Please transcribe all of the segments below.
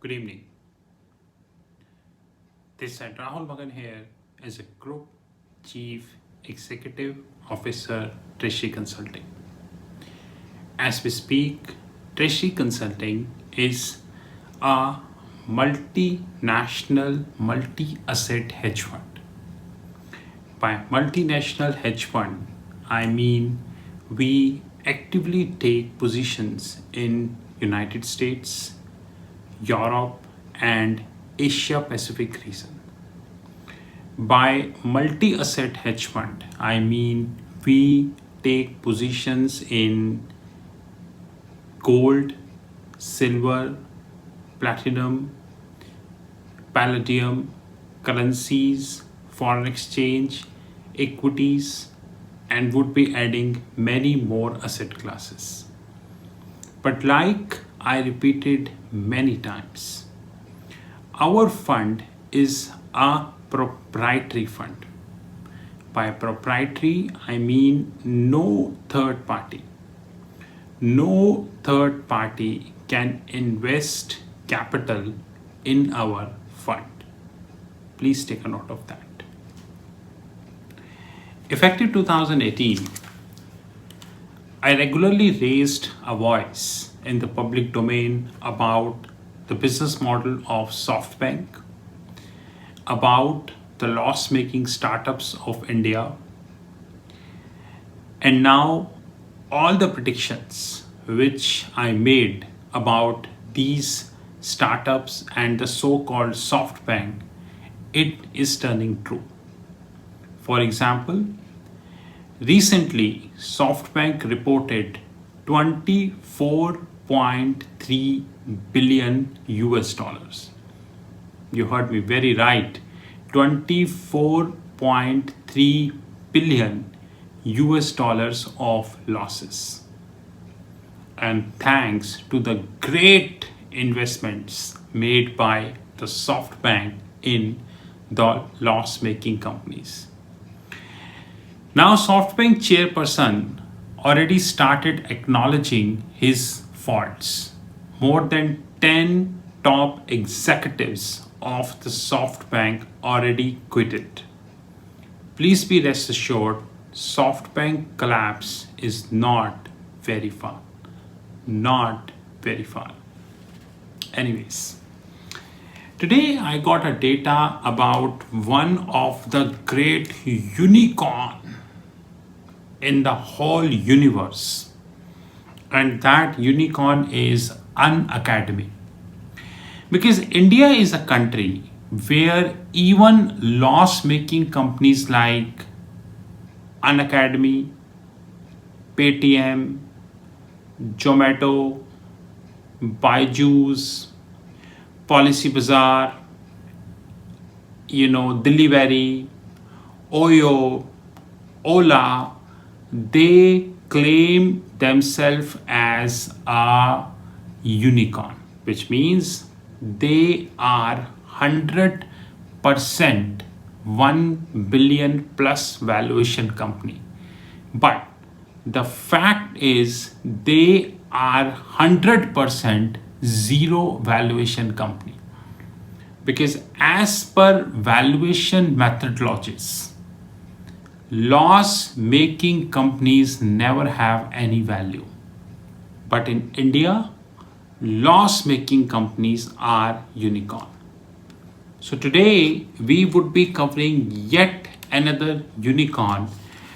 Good evening. This is Rahul Magan here as a Group Chief Executive Officer, Treasury Consulting. As we speak, Treasury Consulting is a multinational, multi-asset hedge fund. By multinational hedge fund, I mean we actively take positions in United States, Europe, and Asia Pacific region. By multi-asset hedge fund, I mean we take positions in gold, silver, platinum, palladium, currencies, foreign exchange, equities, and would be adding many more asset classes. But like I repeated many times, our fund is a proprietary fund. By proprietary, I mean no third party. No third party can invest capital in our fund. Please take a note of that. Effective 2018, I regularly raised a voice in the public domain about the business model of SoftBank, about the loss-making startups of India, and now all the predictions which I made about these startups and the so-called SoftBank, it is turning true. For example, recently SoftBank reported 24.3 billion US dollars. You heard me very right. 24.3 billion US dollars of losses. And thanks to the great investments made by the SoftBank in the loss-making companies. Now SoftBank chairperson already started acknowledging his faults. More than 10 top executives of the SoftBank already quitted. Please be rest assured, SoftBank collapse is not very far. Not very far. Anyways, today I got a data about one of the great unicorn in the whole universe, and that unicorn is Unacademy. Because India is a country where even loss-making companies like Unacademy, Paytm, Zomato, Byju's, Policy Bazaar, Delivery, Oyo, Ola, they claim themselves as a unicorn, which means they are 100% 1 billion plus valuation company. But the fact is they are 100% zero valuation company. Because as per valuation methodologies, loss-making companies never have any value. But in India, loss-making companies are unicorn. So today we would be covering yet another unicorn,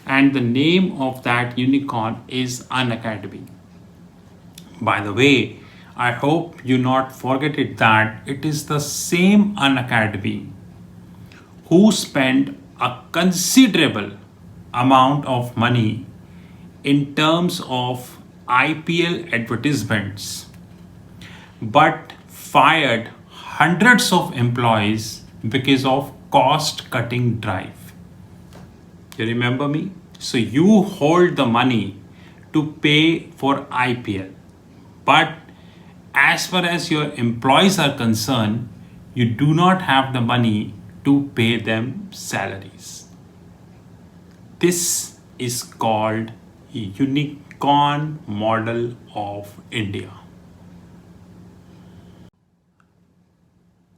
and the name of that unicorn is Unacademy. By the way, I hope you not forget it that it is the same Unacademy who spent a considerable amount of money in terms of IPL advertisements, but fired hundreds of employees because of cost cutting drive. You remember me? So you hold the money to pay for IPL, but as far as your employees are concerned, you do not have the money to pay them salaries. This is called unicorn model of India.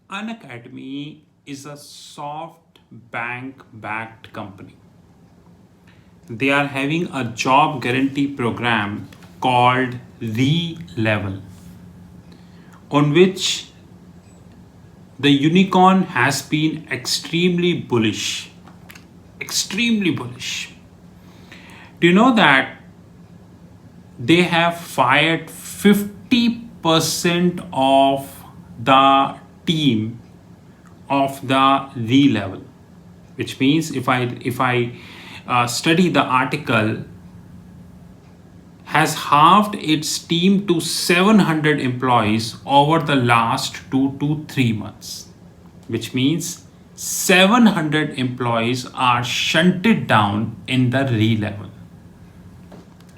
Unacademy is a SoftBank backed company. They are having a job guarantee program called Level, on which the unicorn has been extremely bullish. Extremely bullish. Do you know that they have fired 50% of the team of the Level? Which means if I study the article, has halved its team to 700 employees over the last 2 to 3 months, which means 700 employees are shunted down in the Level.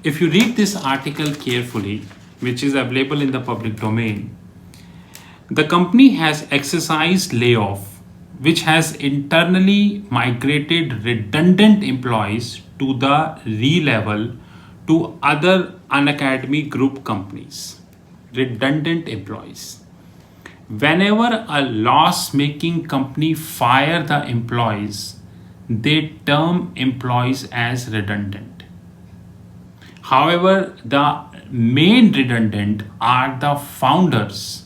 If you read this article carefully, which is available in the public domain, the company has exercised layoff, which has internally migrated redundant employees to the Level to other Unacademy group companies. Redundant employees. Whenever a loss-making company fire the employees, they term employees as redundant. However, the main redundant are the founders,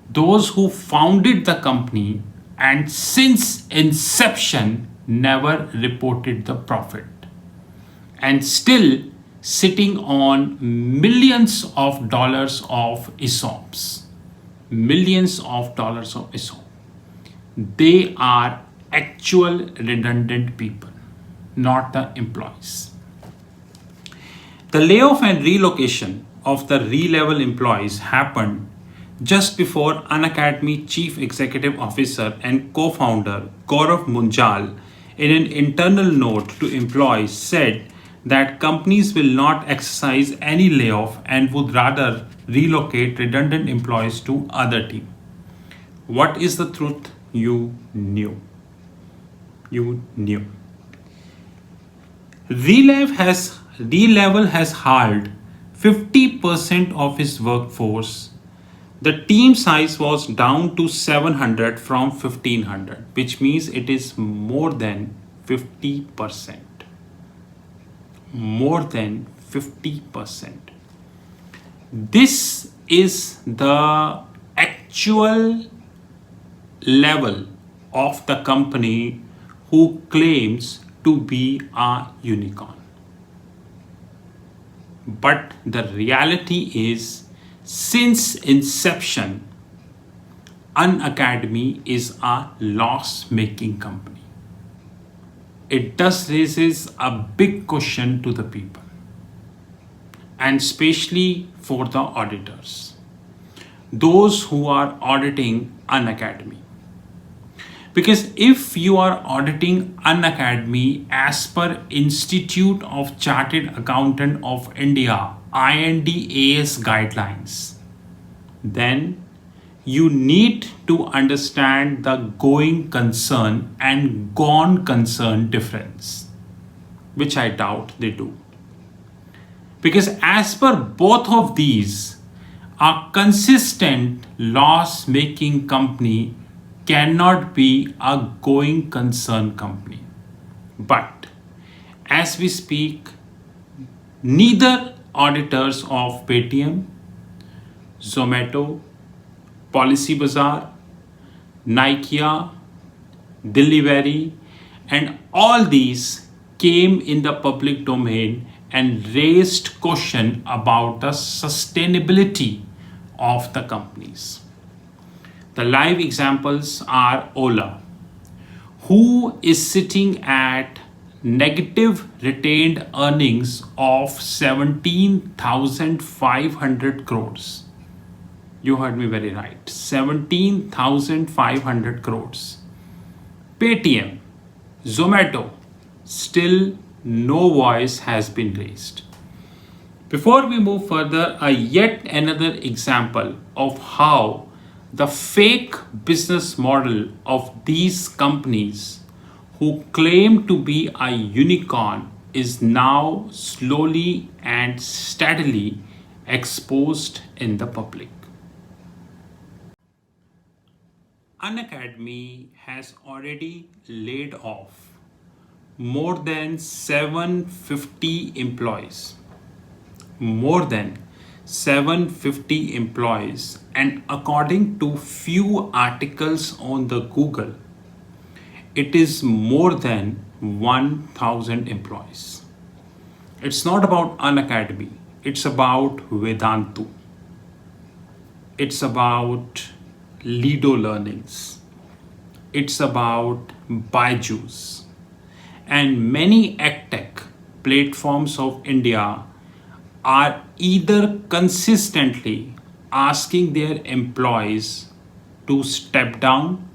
those who founded the company and since inception never reported the profit and still sitting on millions of dollars of ESOPs. Millions of dollars of ESOP. They are actual redundant people, not the employees. The layoff and relocation of the Level employees happened just before Unacademy Chief Executive Officer and co-founder Gaurav Munjal, in an internal note to employees, said that companies will not exercise any layoff and would rather relocate redundant employees to other team. What is the truth you knew? You knew. Level has halved 50% of its workforce. The team size was down to 700 from 1500, which means it is more than 50%. More than 50%. This is the actual level of the company who claims to be a unicorn. But the reality is, since inception, Unacademy is a loss-making company. It thus raises a big question to the people, and especially for the auditors, those who are auditing Unacademy. Because if you are auditing Unacademy as per Institute of Chartered Accountant of India IND-AS guidelines, then you need to understand the going concern and gone concern difference, which I doubt they do. Because as per both of these, a consistent loss-making company cannot be a going concern company. But as we speak, neither auditors of Paytm, Zomato, Policy Bazaar, Nikia, Delivery, and all these came in the public domain and raised question about the sustainability of the companies. The live examples are Ola, who is sitting at negative retained earnings of 17,500 crores. You heard me very right. 17,500 crores. Paytm, Zomato, still no voice has been raised. Before we move further, yet another example of how the fake business model of these companies who claim to be a unicorn is now slowly and steadily exposed in the public. Unacademy has already laid off more than 750 employees. More than 750 employees, and according to few articles on the Google, it is more than 1000 employees. It's not about Unacademy, it's about Vedantu, it's about Lido Learnings, it's about Byju's, and many edtech platforms of India are either consistently asking their employees to step down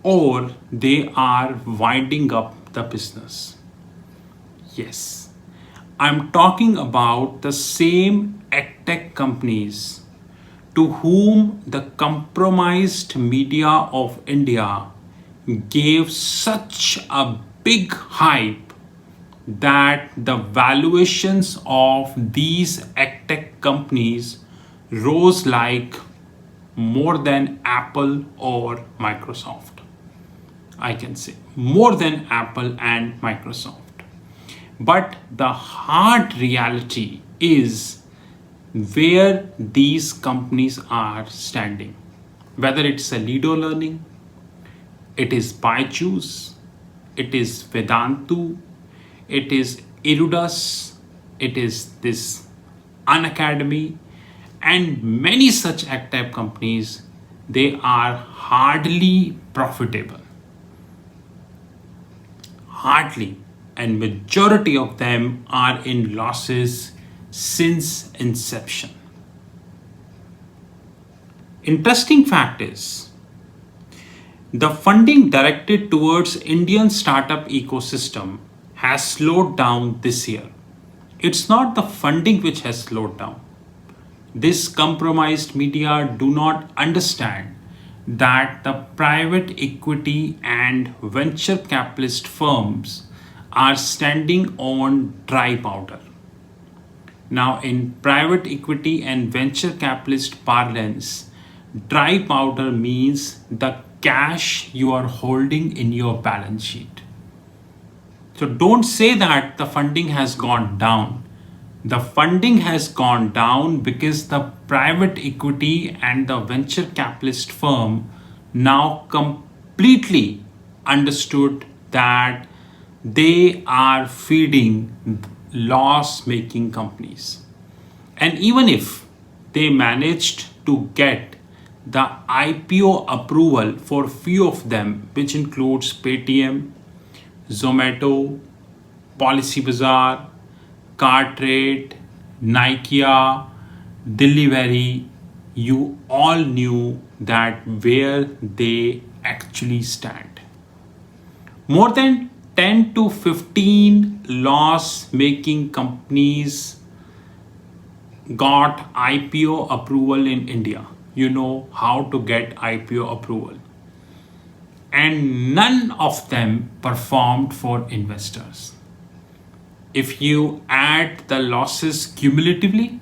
or they are winding up the business. Yes, I'm talking about the same edtech companies to whom the compromised media of India gave such a big hype that the valuations of these edtech companies rose like more than Apple or Microsoft. I can say more than Apple and Microsoft. But the hard reality is where these companies are standing. Whether it's a Lido Learning, it is Byju's, it is Vedantu, it is Irudus, it is this Unacademy, and many such edtech companies, they are hardly profitable. Hardly. And majority of them are in losses since inception. Interesting fact is, the funding directed towards Indian startup ecosystem has slowed down this year. It's not the funding which has slowed down. This compromised media do not understand that the private equity and venture capitalist firms are standing on dry powder. Now, in private equity and venture capitalist parlance, dry powder means the cash you are holding in your balance sheet. So don't say that the funding has gone down. The funding has gone down because the private equity and the venture capitalist firm now completely understood that they are feeding loss-making companies. And even if they managed to get the IPO approval for few of them, which includes Paytm, Zomato, Policy Bazaar, Cartrade, Nikia, Delivery, you all knew that where they actually stand. More than 10 to 15 loss-making companies got IPO approval in India. You know how to get IPO approval. And none of them performed for investors. If you add the losses cumulatively,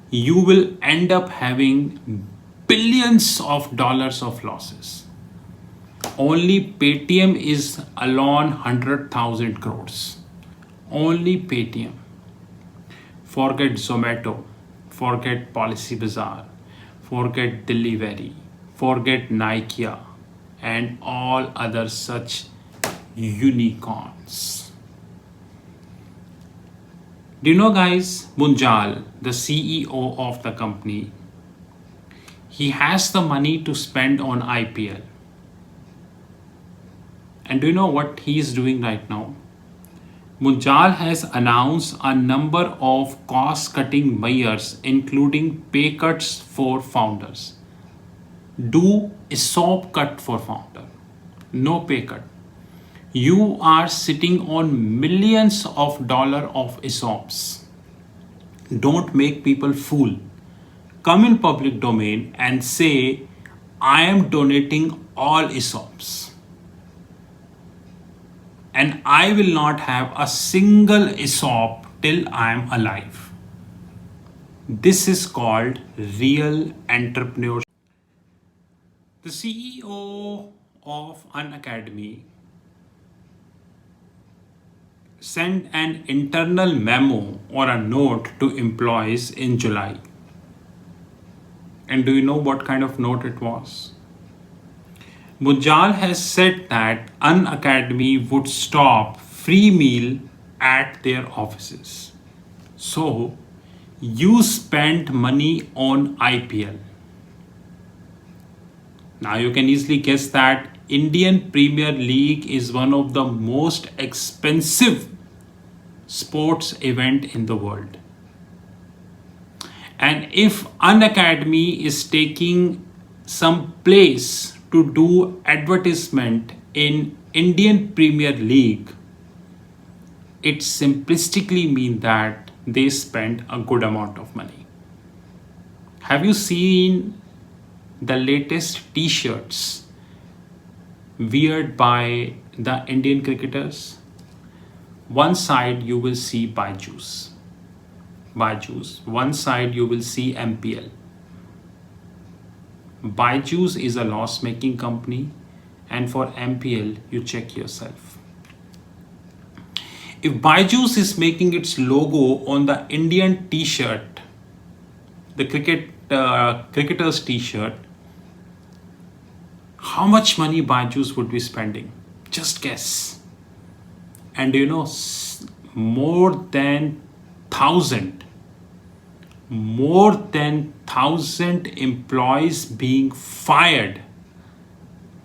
you will end up having billions of dollars of losses. Only Paytm is alone 100,000 crores. Only Paytm. Forget Zomato, forget Policy Bazaar, forget Delivery, forget Nikia, and all other such unicorns. Do you know, guys, Munjal, the CEO of the company, he has the money to spend on IPL. And do you know what he is doing right now? Munjal has announced a number of cost-cutting measures, including pay cuts for founders. Do ESOP cut for founder. No pay cut. You are sitting on millions of dollars of ESOPs. Don't make people fool. Come in public domain and say, I am donating all ESOPs. And I will not have a single ESOP till I am alive. This is called real entrepreneurship. The CEO of Unacademy sent an internal memo or a note to employees in July. And do you know what kind of note it was? Mujal has said that Unacademy would stop free meal at their offices. So you spent money on IPL. Now you can easily guess that Indian Premier League is one of the most expensive sports event in the world. And if Unacademy is taking some place to do advertisement in Indian Premier League, it simplistically means that they spend a good amount of money. Have you seen the latest t-shirts weared by the Indian cricketers? One side you will see Byju's. One side you will see MPL. Byju's is a loss-making company, and for MPL you check yourself. If Byju's is making its logo on the Indian t-shirt, the cricketer's t-shirt, how much money Byju's would be spending? Just guess. And you know, more than 1,000 employees being fired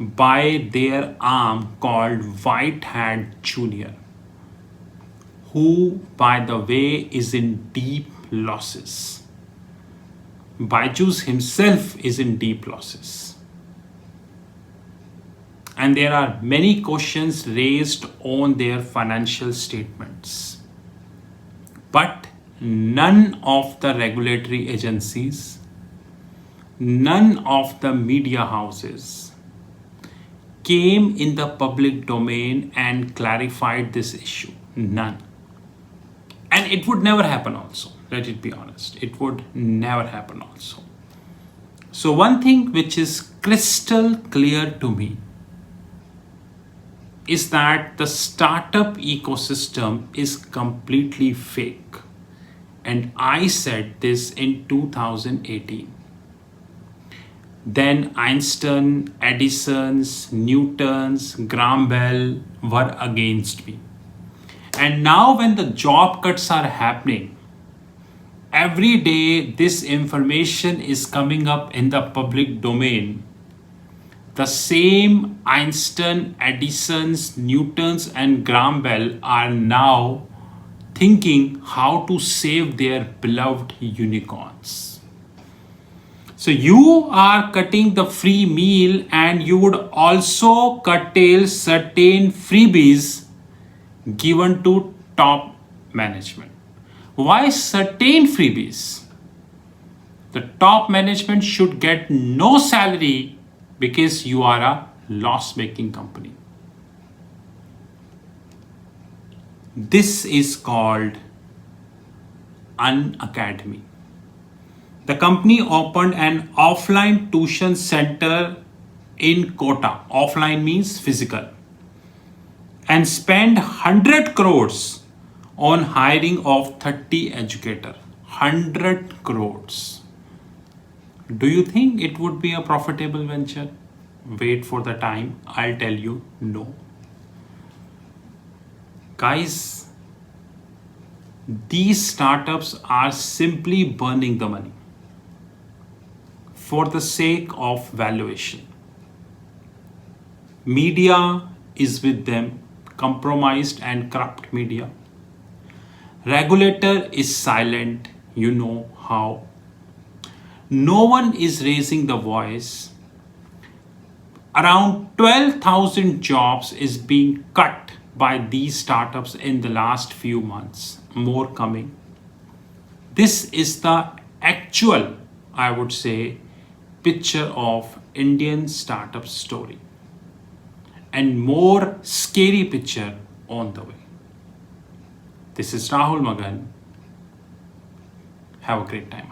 by their arm called White Hat Junior, who, by the way, is in deep losses. Byju's himself is in deep losses. And there are many questions raised on their financial statements. But none of the regulatory agencies, none of the media houses came in the public domain and clarified this issue. None. And it would never happen also. Let it be honest. It would never happen also. So one thing which is crystal clear to me is that the startup ecosystem is completely fake. And I said this in 2018. Then Einstein, Edison's, Newton's, Graham Bell were against me. And now when the job cuts are happening, every day this information is coming up in the public domain. The same Einstein, Edison's, Newton's and Graham Bell are now thinking how to save their beloved unicorns. So you are cutting the free meal, and you would also curtail certain freebies given to top management. Why certain freebies? The top management should get no salary because you are a loss-making company. This is called Unacademy. The company opened an offline tuition center in Kota. Offline means physical. And spent 100 crores on hiring of 30 educators. 100 crores. Do you think it would be a profitable venture? Wait for the time. I'll tell you no. Guys, these startups are simply burning the money for the sake of valuation. Media is with them, compromised and corrupt media. Regulator is silent, you know how. No one is raising the voice. Around 12,000 jobs is being cut by these startups in the last few months. More coming. This is the actual, I would say, picture of Indian startup story. And more scary picture on the way. This is Rahul Magan. Have a great time.